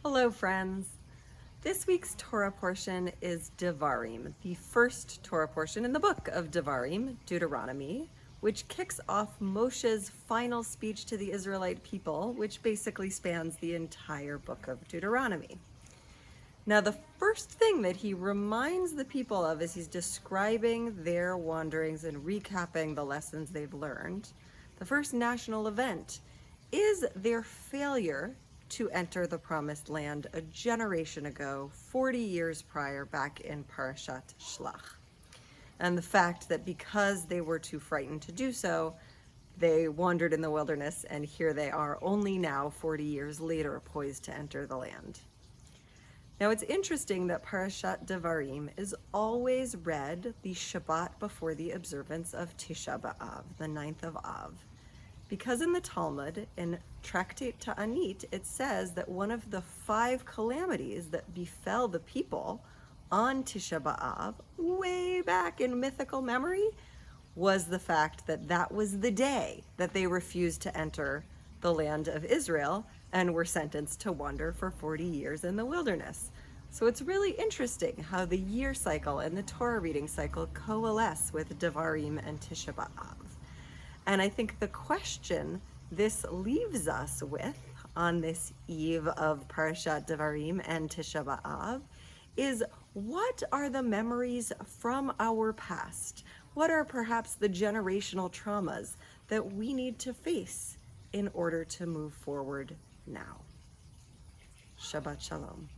Hello, friends. This week's Torah portion is Devarim, the first Torah portion in the book of Devarim, Deuteronomy, which kicks off Moshe's final speech to the Israelite people, which basically spans the entire book of Deuteronomy. Now, the first thing that he reminds the people of as he's describing their wanderings and recapping the lessons they've learned, the first national event is their failure to enter the promised land a generation ago, 40 years prior, back in Parashat Shlach. And the fact that because they were too frightened to do so, they wandered in the wilderness, and here they are only now, 40 years later, poised to enter the land. Now, it's interesting that Parashat Devarim is always read the Shabbat before the observance of Tisha B'Av, the 9th of Av. Because in the Talmud, in Tractate Ta'anit, it says that one of the 5 calamities that befell the people on Tisha B'Av, way back in mythical memory, was the fact that that was the day that they refused to enter the land of Israel and were sentenced to wander for 40 years in the wilderness. So it's really interesting how the year cycle and the Torah reading cycle coalesce with Devarim and Tisha B'Av. And I think the question this leaves us with on this eve of Parashat Devarim and Tisha B'Av is, what are the memories from our past? What are perhaps the generational traumas that we need to face in order to move forward now? Shabbat Shalom.